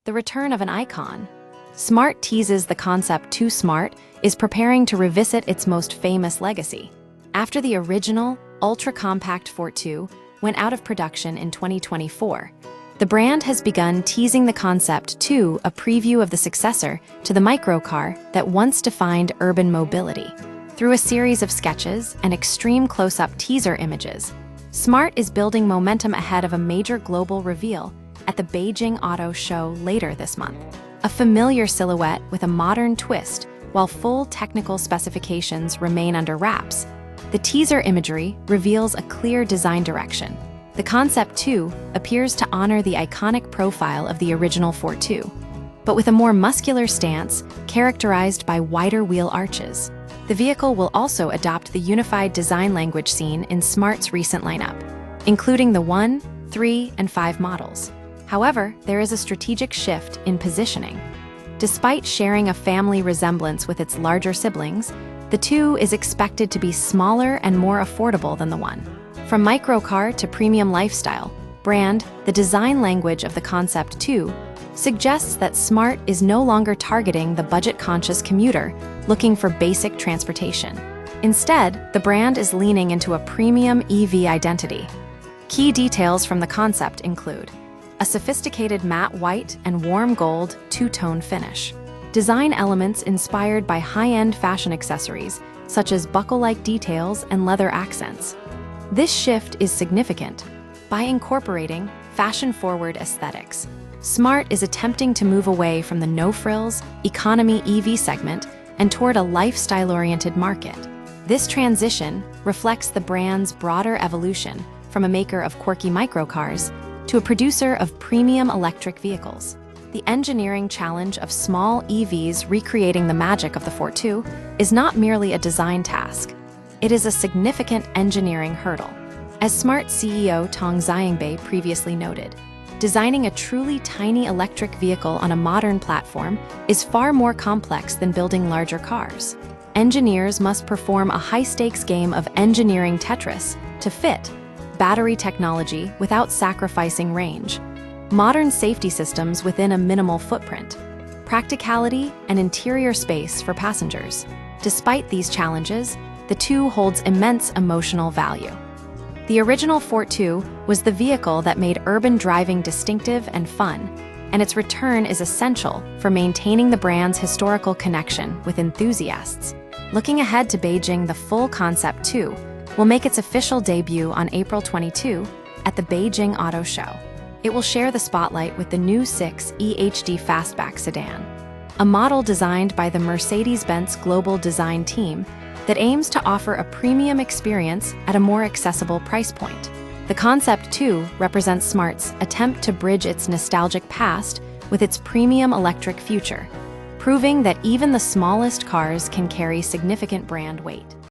the return of an icon. Smart teases the concept Too Smart is preparing to revisit its most famous legacy. After the original, ultra-compact Fort 2 went out of production in 2024, the brand has begun teasing the concept to a preview of the successor to the microcar that once defined urban mobility. Through a series of sketches and extreme close-up teaser images, Smart is building momentum ahead of a major global reveal at the Beijing Auto Show later this month. A familiar silhouette with a modern twist, while full technical specifications remain under wraps, the teaser imagery reveals a clear design direction. The concept, too, appears to honor the iconic profile of the original Fort 2, but with a more muscular stance characterized by wider wheel arches. The vehicle will also adopt the unified design language seen in Smart's recent lineup, including the 1, 3, and 5 models. However, there is a strategic shift in positioning. Despite sharing a family resemblance with its larger siblings, the 2 is expected to be smaller and more affordable than the 1. From microcar to premium lifestyle brand, the design language of the concept 2 suggests that Smart is no longer targeting the budget-conscious commuter looking for basic transportation. Instead, the brand is leaning into a premium EV identity. Key details from the concept include a sophisticated matte white and warm gold two-tone finish, design elements inspired by high-end fashion accessories such as buckle-like details and leather accents. This shift is significant. By incorporating fashion-forward aesthetics, Smart is attempting to move away from the no-frills, economy EV segment and toward a lifestyle-oriented market. This transition reflects the brand's broader evolution from a maker of quirky microcars to a producer of premium electric vehicles. The engineering challenge of small EVs recreating the magic of the Fort 2 is not merely a design task. It is a significant engineering hurdle. As Smart CEO Tong Xiangbei previously noted, designing a truly tiny electric vehicle on a modern platform is far more complex than building larger cars. Engineers must perform a high-stakes game of engineering Tetris to fit battery technology without sacrificing range, modern safety systems within a minimal footprint, practicality and interior space for passengers. Despite these challenges, the 2 holds immense emotional value. The original Fort 2 was the vehicle that made urban driving distinctive and fun, and its return is essential for maintaining the brand's historical connection with enthusiasts. Looking ahead to Beijing, the full concept 2 will make its official debut on April 22 at the Beijing Auto Show. It will share the spotlight with the new 6 EHD Fastback sedan, a model designed by the Mercedes-Benz Global Design Team that aims to offer a premium experience at a more accessible price point. The concept, too, represents Smart's attempt to bridge its nostalgic past with its premium electric future, proving that even the smallest cars can carry significant brand weight.